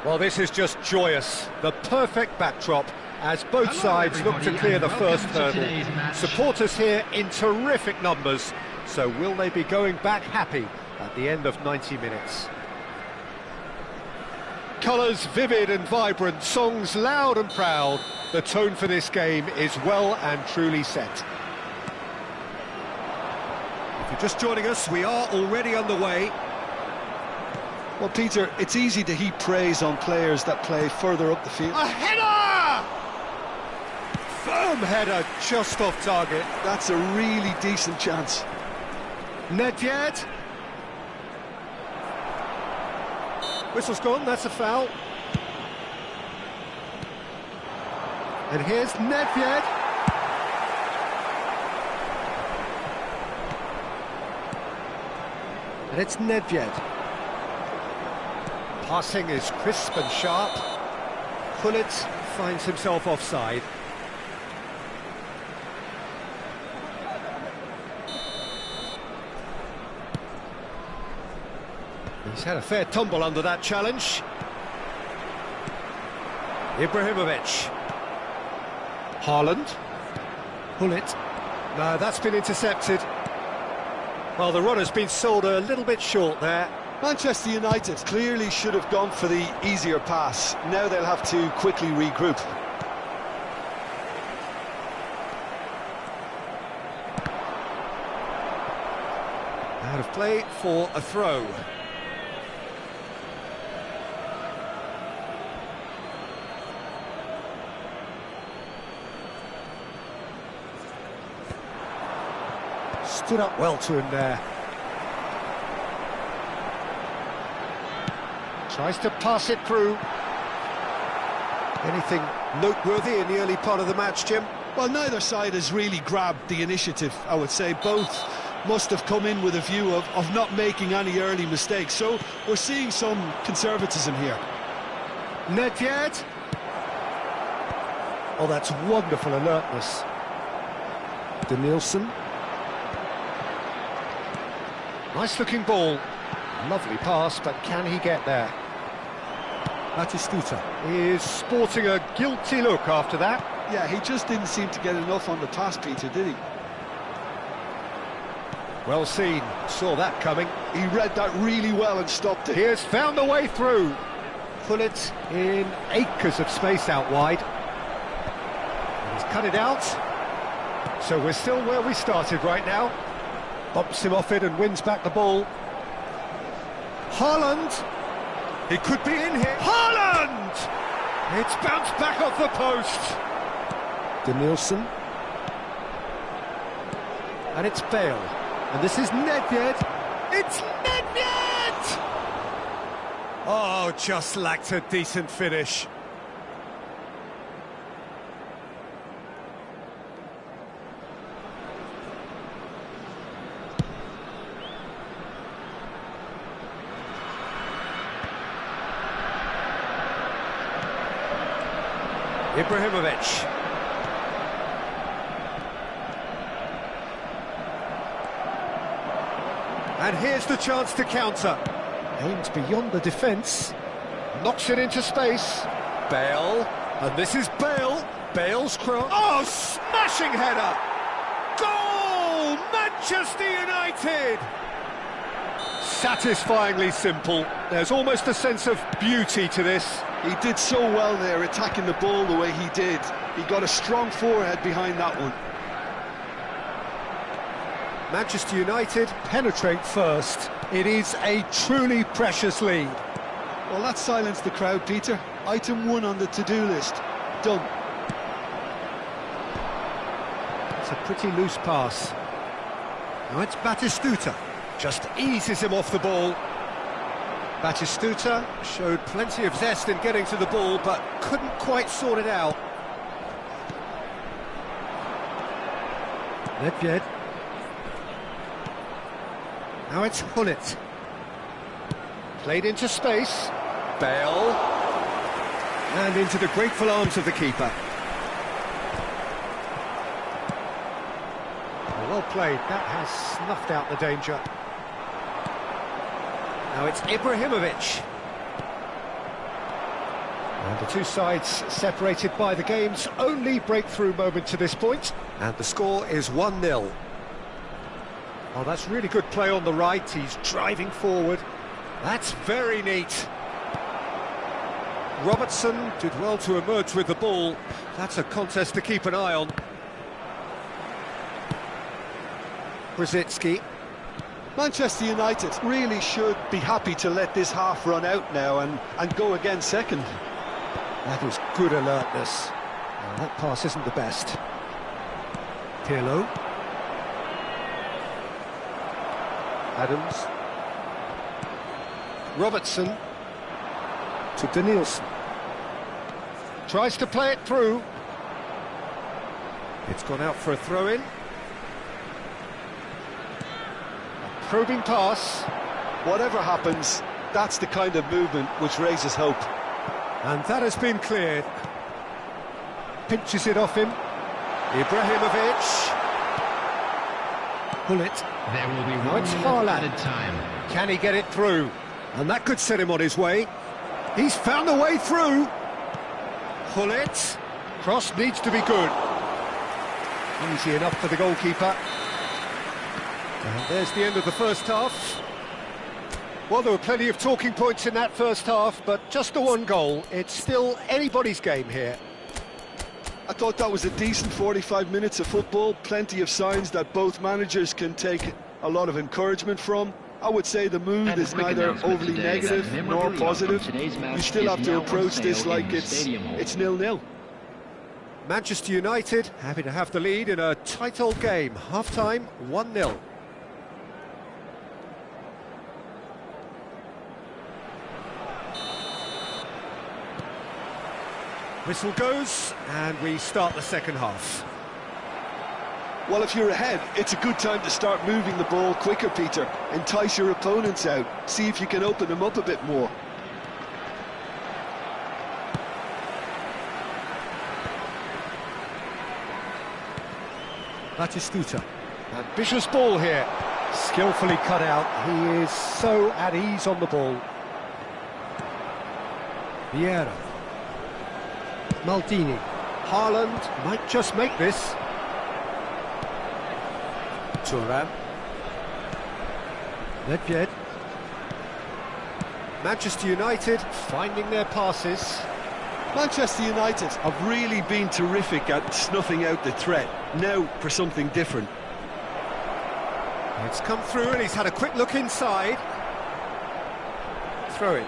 Well, this is just joyous. The perfect backdrop as both sides look to clear the first hurdle. Supporters here in terrific numbers. So will they be going back happy at the end of 90 minutes? Colours vivid and vibrant, songs loud and proud. The tone for this game is well and truly set. If you're just joining us, we are already underway. Well, Peter, it's easy to heap praise on players that play further up the field. A header! Firm header, just off target. That's a really decent chance. Nedved. Whistle's gone, that's a foul. And here's Nedved. And it's Nedved. Passing is crisp and sharp. Gullit finds himself offside. He's had a fair tumble under that challenge. Ibrahimovic. Haaland. Gullit. No, that's been intercepted. Well, the runner's been sold a little bit short there. Manchester United clearly should have gone for the easier pass. Now they'll have to quickly regroup. Out of play for a throw. Stood up well to him there. Tries to pass it through. Anything noteworthy in the early part of the match, Jim? Well, neither side has really grabbed the initiative, I would say. Both must have come in with a view of not making any early mistakes. So we're seeing some conservatism here. Nedved. Oh, that's wonderful alertness. Danielson. Nice-looking ball. Lovely pass, but can he get there? Batistuta is sporting a guilty look after that. Yeah, he just didn't seem to get enough on the pass, Peter, did he? Well seen, saw that coming. He read that really well and stopped it. He has found a way through. Gullit in acres of space out wide. He's cut it out. So we're still where we started right now. Bumps him off it and wins back the ball. Haaland. He could be in here. Haaland! It's bounced back off the post. Danielson. And it's Bale. And this is Nedved. It's Nedved! Oh, just lacked a decent finish. Ibrahimovic. And here's the chance to counter. Aims beyond the defence. Knocks it into space. Bale. And this is Bale. Bale's cross. Oh, smashing header! Goal! Manchester United! Satisfyingly simple. There's almost a sense of beauty to this. He did so well there, attacking the ball the way he did. He got a strong forehead behind that one. Manchester United penetrate first. It is a truly precious lead. Well, that silenced the crowd, Peter. Item 1 on the to-do list. Done. It's a pretty loose pass. Now it's Batistuta. Just eases him off the ball. Batistuta showed plenty of zest in getting to the ball, but couldn't quite sort it out. Nedved. Now it's Gullit. Played into space. Bale. And into the grateful arms of the keeper. Well played, that has snuffed out the danger. Now it's Ibrahimovic. And the two sides separated by the game's only breakthrough moment to this point. And the score is 1-0. Oh, that's really good play on the right. He's driving forward. That's very neat. Robertson did well to emerge with the ball. That's a contest to keep an eye on. Brzezinski. Manchester United really should be happy to let this half run out now and go again second. That was good alertness. That pass isn't the best. Pirlo. Adams. Robertson to Danielson. Tries to play it through. It's gone out for a throw-in. Probing pass. Whatever happens, that's the kind of movement which raises hope. And that has been cleared. Pinches it off him. Ibrahimovic. Bullet. There will be Now one it's minute Haaland. added time. Can he get it through? And that could set him on his way. He's found a way through. Bullet. Cross needs to be good. Easy enough for the goalkeeper. And there's the end of the first half. Well, there were plenty of talking points in that first half, but just the one goal. It's still anybody's game here. I thought that was a decent 45 minutes of football. Plenty of signs that both managers can take a lot of encouragement from. I would say the mood And a is quick neither announcement overly today negative that nor memorabilia positive. from today's match You still is have to now on approach this sale like in it's Stadium Hall. 0-0. Manchester United happy to have the lead in a tight old game. Half-time, 1-0. Whistle goes, and we start the second half. Well, if you're ahead, it's a good time to start moving the ball quicker, Peter. Entice your opponents out. See if you can open them up a bit more. Batistuta. Ambitious ball here. Skillfully cut out. He is so at ease on the ball. Vieira. Maldini. Haaland might just make this. Thuram. Nedved. Manchester United finding their passes. Manchester United have really been terrific at snuffing out the threat. Now for something different. It's come through and he's had a quick look inside. Throw it.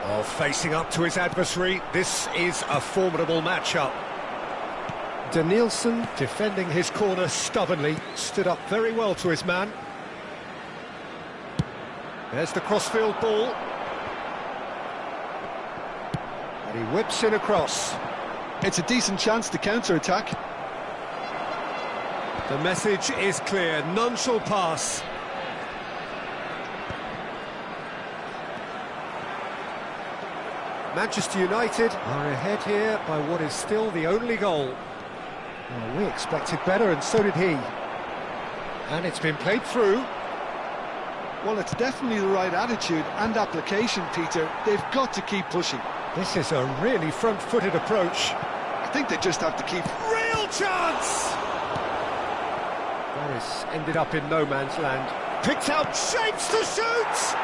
Oh, facing up to his adversary, this is a formidable matchup. Danielson defending his corner stubbornly, stood up very well to his man. There's the crossfield ball. And he whips in across. It's a decent chance to counter-attack. The message is clear, none shall pass. Manchester United are ahead here by what is still the only goal. Well, we expected better, and so did he. And it's been played through. Well, it's definitely the right attitude and application, Peter. They've got to keep pushing. This is a really front-footed approach. I think they just have to keep... Real chance! That has ended up in no man's land. Picked out shapes to shoot!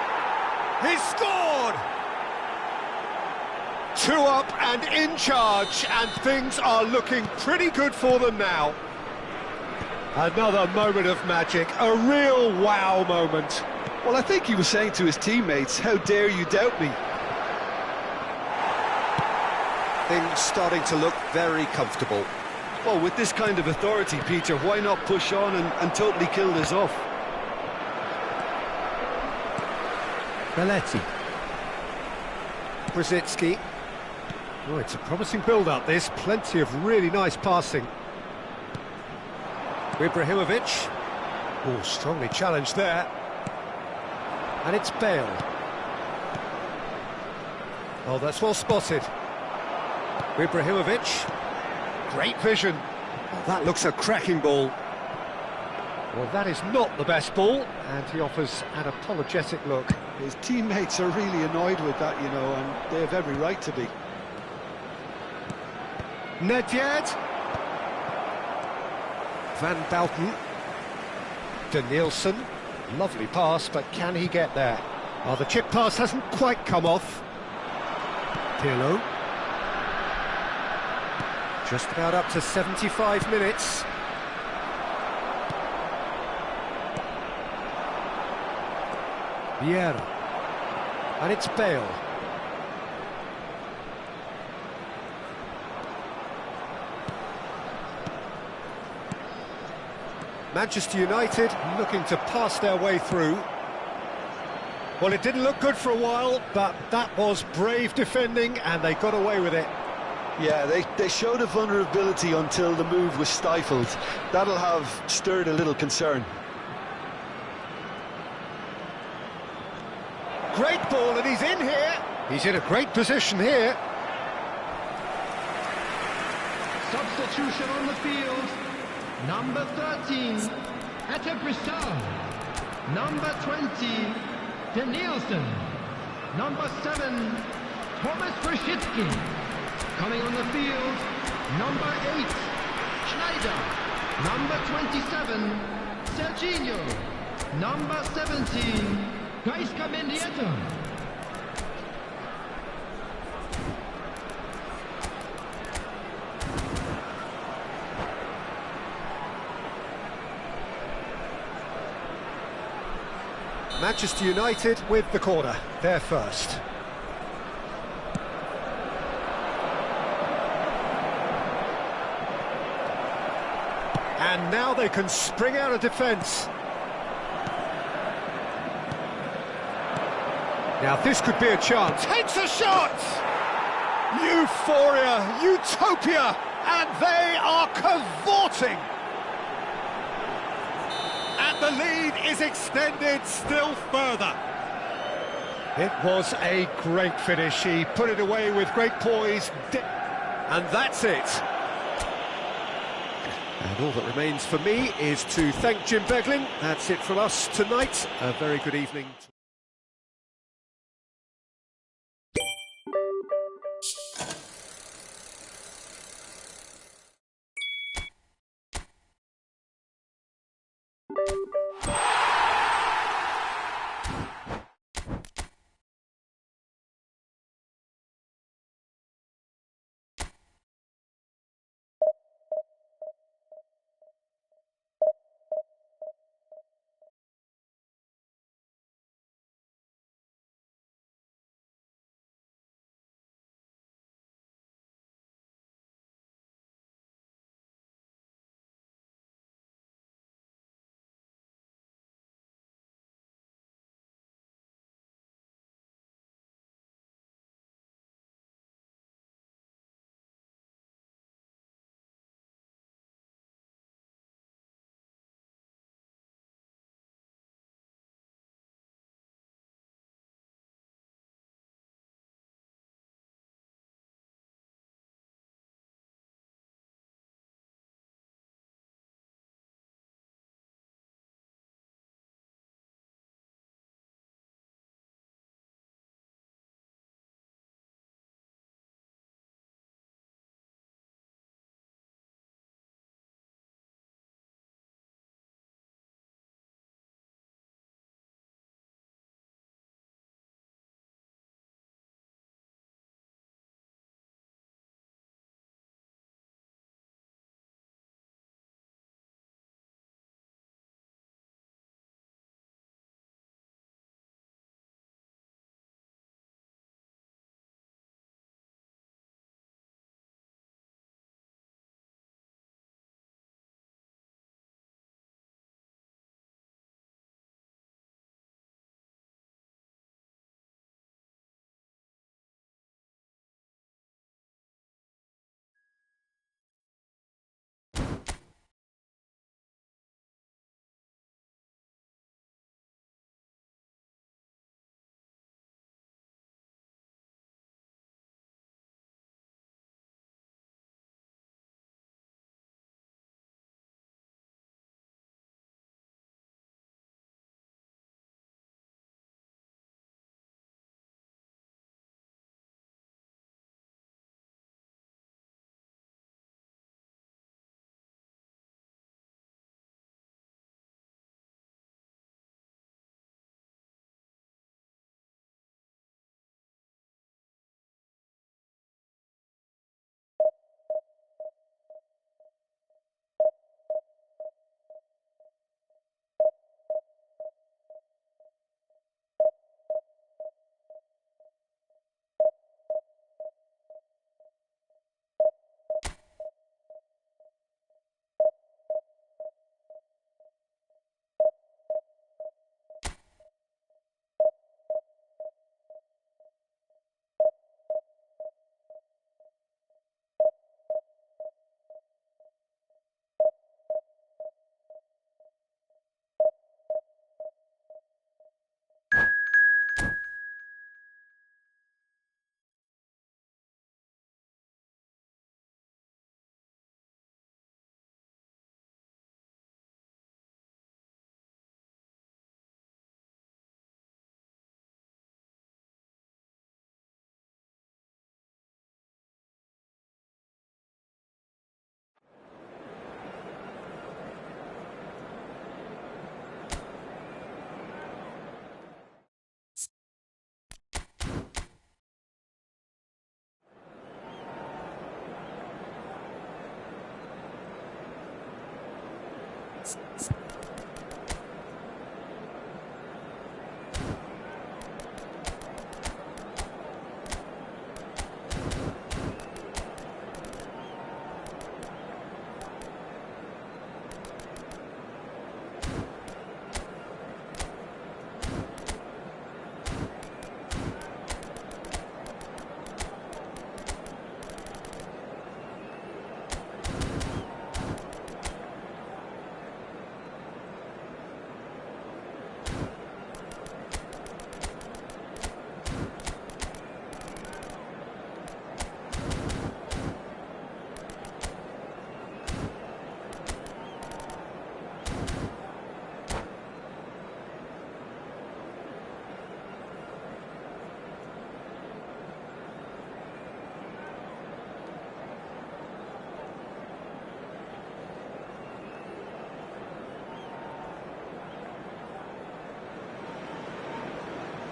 He's scored! 2 up and in charge, and things are looking pretty good for them now. Another moment of magic, a real wow moment. Well, I think he was saying to his teammates, how dare you doubt me? Things starting to look very comfortable. Well, with this kind of authority, Peter, why not push on and totally kill this off? Belletti. Brzezinski. Oh, it's a promising build-up, this. Plenty of really nice passing. Ibrahimovic. Oh, strongly challenged there. And it's Bale. Oh, that's well spotted. Ibrahimovic. Great vision. Oh, that looks a cracking ball. Well, that is not the best ball, and he offers an apologetic look. His teammates are really annoyed with that, you know, and they have every right to be. Nedved. Van Bouten. Danielson. Lovely pass, but can he get there? Oh, the chip pass hasn't quite come off. Pirlo. Just about up to 75 minutes. Vieira. And it's Bale. Manchester United looking to pass their way through. Well, it didn't look good for a while, but that was brave defending and they got away with it. Yeah, they showed a vulnerability until the move was stifled. That'll have stirred a little concern. Great ball, and he's in here. He's in a great position here. Substitution on the field. Number 13, Ette Brisson. Number 20, Danielson. Number 7, Thomas Krzyzewski. Coming on the field, number 8, Schneider. Number 27, Serginho. Number 17, Gaisca Mendieta. Manchester United with the corner, they're first. And now they can spring out of defence. Now this could be a chance. Takes a shot! Euphoria, utopia, and they are cavorting. And the lead is extended still further. It was a great finish. He put it away with great poise. And that's it. And all that remains for me is to thank Jim Beglin. That's it from us tonight. A very good evening.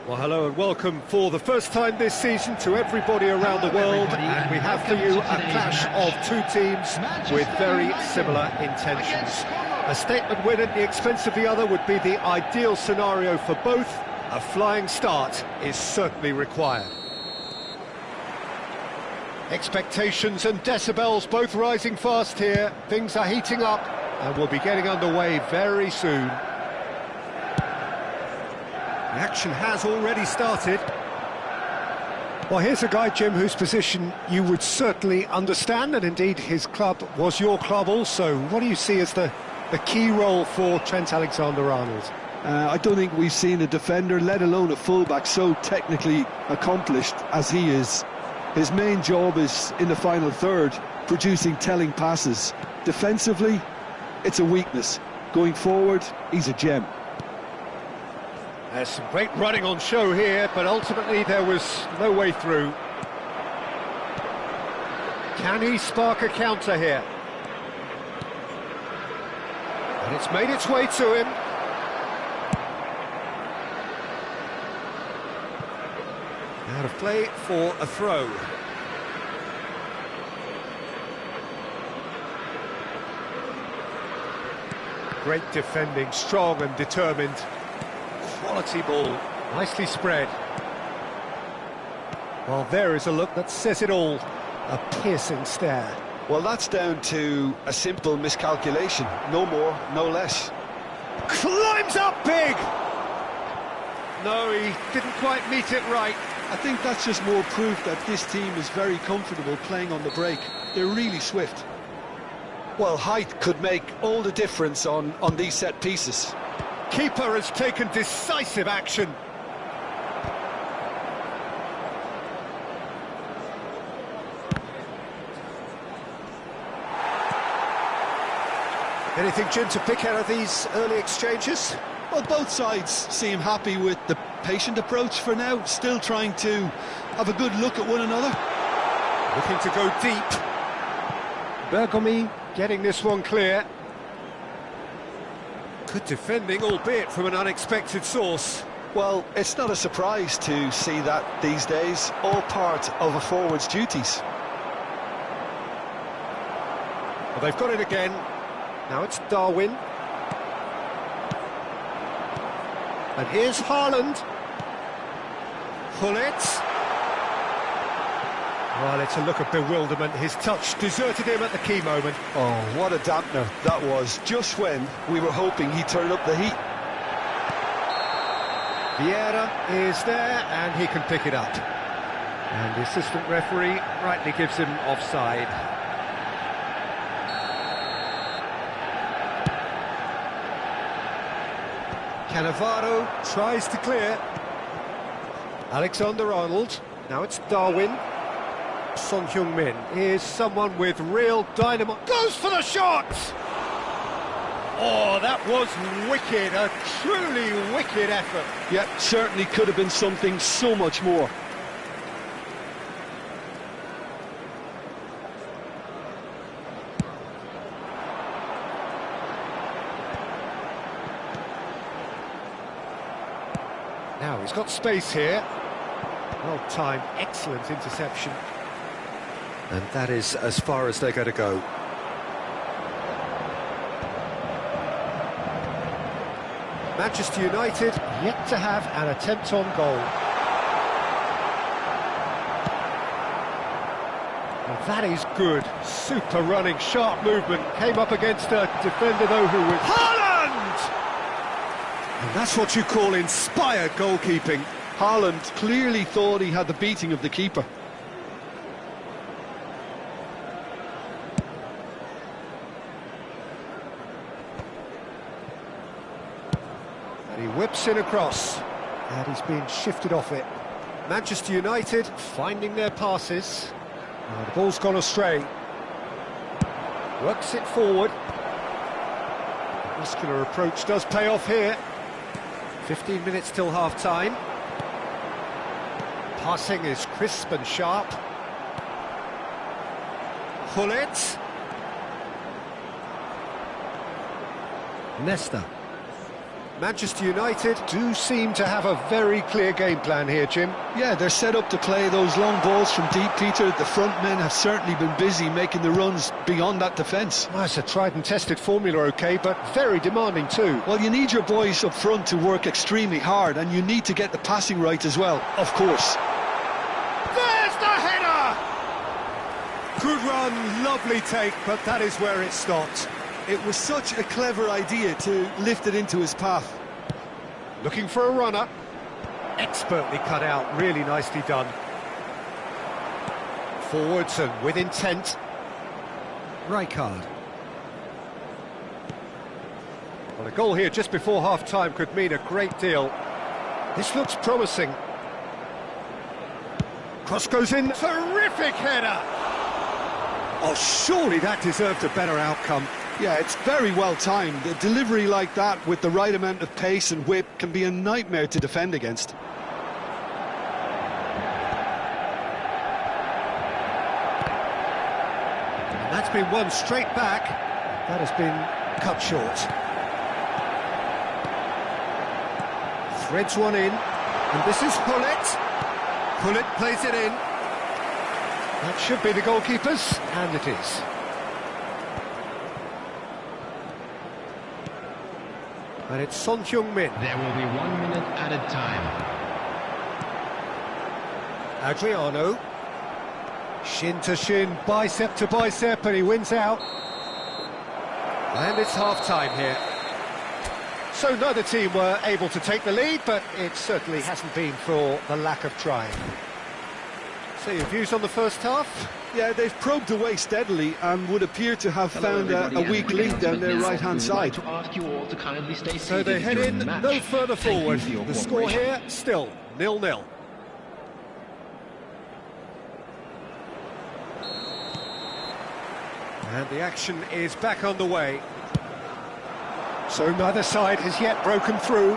Well, hello and welcome for the first time this season to everybody around the world, and we have for you a clash of two teams with very similar intentions. A statement win at the expense of the other would be the ideal scenario for both. A flying start is certainly required. Expectations and decibels both rising fast here. Things are heating up and we'll be getting underway very soon. The action has already started. Well, here's a guy, Jim, whose position you would certainly understand, and indeed his club was your club also. What do you see as the key role for Trent Alexander-Arnold? I don't think we've seen a defender, let alone a fullback, so technically accomplished as he is. His main job is in the final third, producing telling passes. Defensively, it's a weakness. Going forward, he's a gem. There's some great running on show here, but ultimately there was no way through. Can he spark a counter here? And it's made its way to him. Out of play for a throw. Great defending, strong and determined. Quality ball, nicely spread. Well, there is a look that says it all. A piercing stare. Well, that's down to a simple miscalculation. No more, no less. Climbs up big! No, he didn't quite meet it right. I think that's just more proof that this team is very comfortable playing on the break. They're really swift. Well, height could make all the difference on these set pieces. Keeper has taken decisive action. Anything, Jim, to pick out of these early exchanges? Well, both sides seem happy with the patient approach for now, still trying to have a good look at one another. Looking to go deep. Bergomi getting this one clear. Good defending, albeit from an unexpected source. Well, it's not a surprise to see that these days, all part of a forward's duties. Well, they've got it again. Now it's Darwin. And here's Haaland. Gullit. Well, it's a look of bewilderment. His touch deserted him at the key moment. Oh, what a dampener that was, just when we were hoping he'd turn up the heat. Vieira is there, and he can pick it up. And the assistant referee rightly gives him offside. Cannavaro tries to clear. Alexander-Arnold. Now it's Darwin. Son Heung-min is someone with real dynamite. Goes for the shot! Oh, that was wicked, a truly wicked effort. Yeah, certainly could have been something so much more. Now he's got space here. Well timed, excellent interception. And that is as far as they're going to go. Manchester United yet to have an attempt on goal. Well, that is good. Super running, sharp movement. Came up against a defender, though, who was... Haaland! And that's what you call inspired goalkeeping. Haaland clearly thought he had the beating of the keeper. And he whips in across, and he's being shifted off it. Manchester United finding their passes. Oh, the ball's gone astray. Works it forward. The muscular approach does pay off here. 15 minutes till half-time. Passing is crisp and sharp. Gullit. Nesta. Manchester United do seem to have a very clear game plan here, Jim. Yeah, they're set up to play those long balls from deep, Peter. The front men have certainly been busy making the runs beyond that defence. Well, it's a tried and tested formula, OK, but very demanding too. Well, you need your boys up front to work extremely hard, and you need to get the passing right as well, of course. There's the header! Good run, lovely take, but that is where it stopped. It was such a clever idea to lift it into his path. Looking for a runner. Expertly cut out, really nicely done. Forwards and with intent. Rijkaard. Well, a goal here just before half-time could mean a great deal. This looks promising. Cross goes in. Terrific header! Oh, surely that deserved a better outcome. Yeah, it's very well timed. A delivery like that with the right amount of pace and whip can be a nightmare to defend against. And that's been won straight back. That has been cut short. Threads one in, and this is Pullet. Pullet plays it in. That should be the goalkeeper's, and it is. And it's Son Heung-min. There will be 1 minute added time. Adriano. Shin to shin, bicep to bicep, and he wins out. And it's half-time here. So neither team were able to take the lead, but it certainly hasn't been for the lack of trying. So your views on the first half? Yeah, they've probed away steadily and would appear to have found a weak link down their right-hand side. So they head in no further forward. The score here, still 0-0. And the action is back underway. So neither side has yet broken through.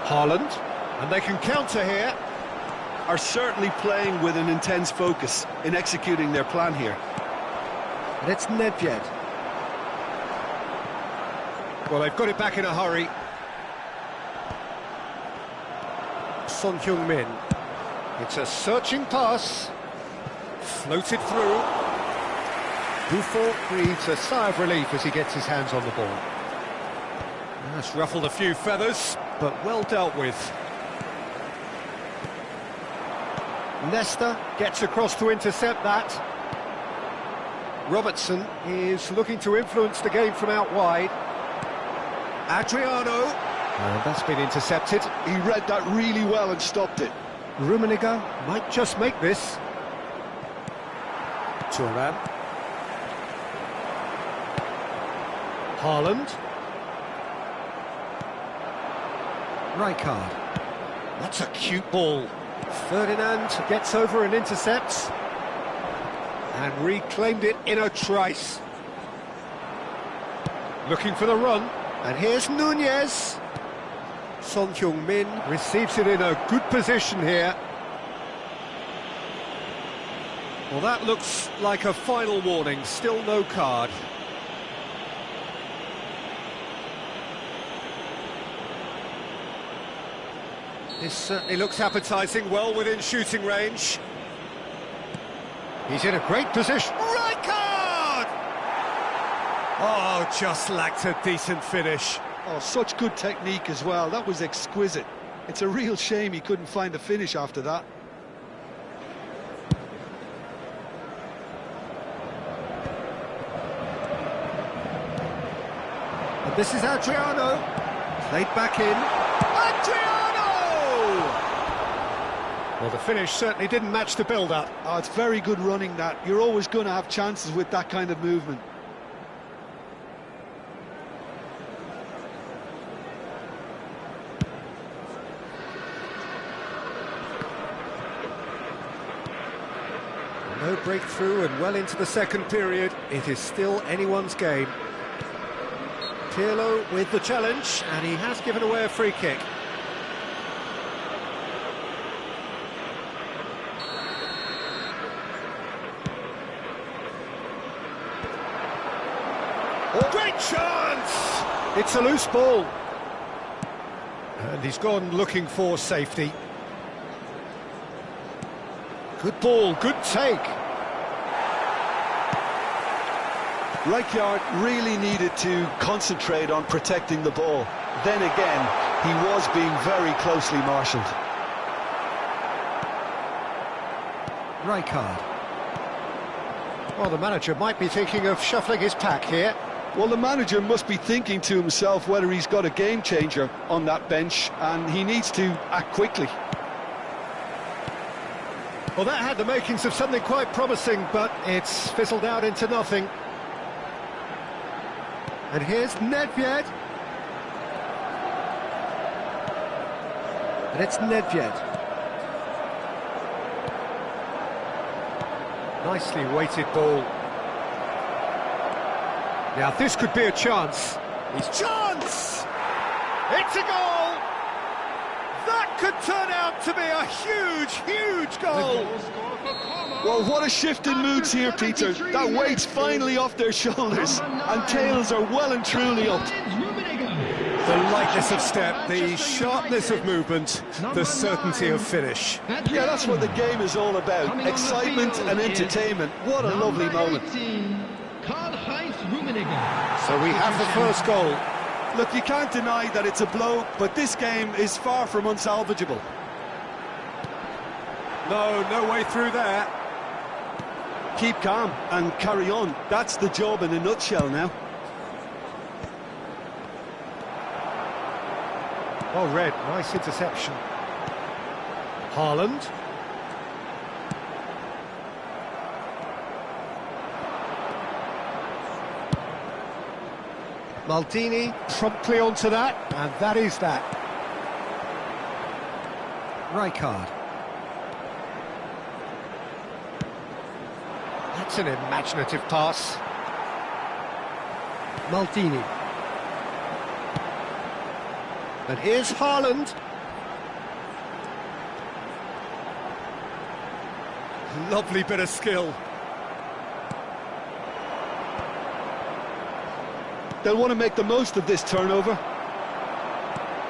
Haaland, and they can counter here. Are certainly playing with an intense focus in executing their plan here. And it's Nedved. Well, they've got it back in a hurry. Son Heung-min. It's a searching pass. Floated through. Buffon breathes a sigh of relief as he gets his hands on the ball. That's ruffled a few feathers, but well dealt with. Nesta gets across to intercept that. Robertson is looking to influence the game from out wide. Adriano. And that's been intercepted. He read that really well and stopped it. Rummenigge might just make this. Thuram. Haaland. Rijkaard. That's a cute ball. Ferdinand gets over and intercepts. And reclaimed it in a trice. Looking for the run. And here's Nunez. Son Heung-min receives it in a good position here. Well, that looks like a final warning. Still no card. This certainly looks appetising, well within shooting range. He's in a great position. Rijkaard! Oh, just lacked a decent finish. Oh, such good technique as well. That was exquisite. It's a real shame he couldn't find the finish after that. And this is Adriano. Played back in. Adriano! Well, the finish certainly didn't match the build-up. Oh, it's very good running that. You're always going to have chances with that kind of movement. No breakthrough and well into the second period. It is still anyone's game. Pirlo with the challenge, and he has given away a free kick. Oh, great chance! It's a loose ball. And he's gone looking for safety. Good ball, good take. Rijkaard really needed to concentrate on protecting the ball. Then again, he was being very closely marshalled. Rijkaard. Well, the manager might be thinking of shuffling his pack here. Well, the manager must be thinking to himself whether he's got a game changer on that bench, and he needs to act quickly. Well, that had the makings of something quite promising, but it's fizzled out into nothing. And here's Nedved. And it's Nedved. Nicely weighted ball. Now this could be a chance. His chance! It's a goal! That could turn out to be a huge, huge goal! Well, what a shift in moods here, Peter. That weight's finally off their shoulders, and tails are well and truly up. The lightness of step, the sharpness of movement, the certainty of finish. Yeah, that's what the game is all about. Excitement and entertainment. What a lovely moment. So we have the first goal. Look, you can't deny that it's a blow, but this game is far from unsalvageable. No way through there. Keep calm and carry on. That's the job in a nutshell now. Oh, Red, nice interception. Haaland. Maldini promptly onto that, and that is that. Rijkaard. That's an imaginative pass. Maldini. And here's Haaland. Lovely bit of skill. They'll want to make the most of this turnover.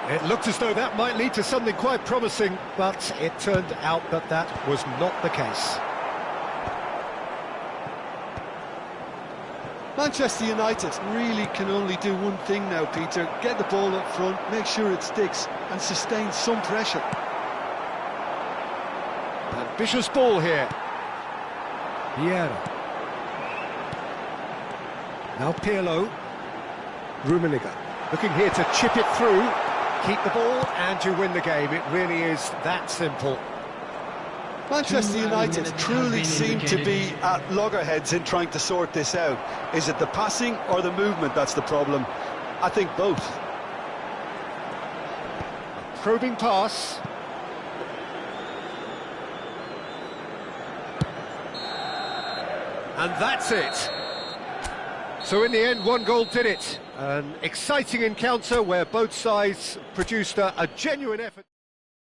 It looked as though that might lead to something quite promising, but it turned out that that was not the case. Manchester United really can only do one thing now, Peter. Get the ball up front, make sure it sticks, and sustain some pressure. Ambitious ball here. Vieira. Now Pirlo. Rummenigge. Looking here to chip it through. Keep the ball and you win the game. It really is that simple. Manchester United truly seem to be at loggerheads in trying to sort this out. Is it the passing or the movement that's the problem? I think both. Probing pass. And that's it. So in the end, one goal did it. An exciting encounter where both sides produced a genuine effort.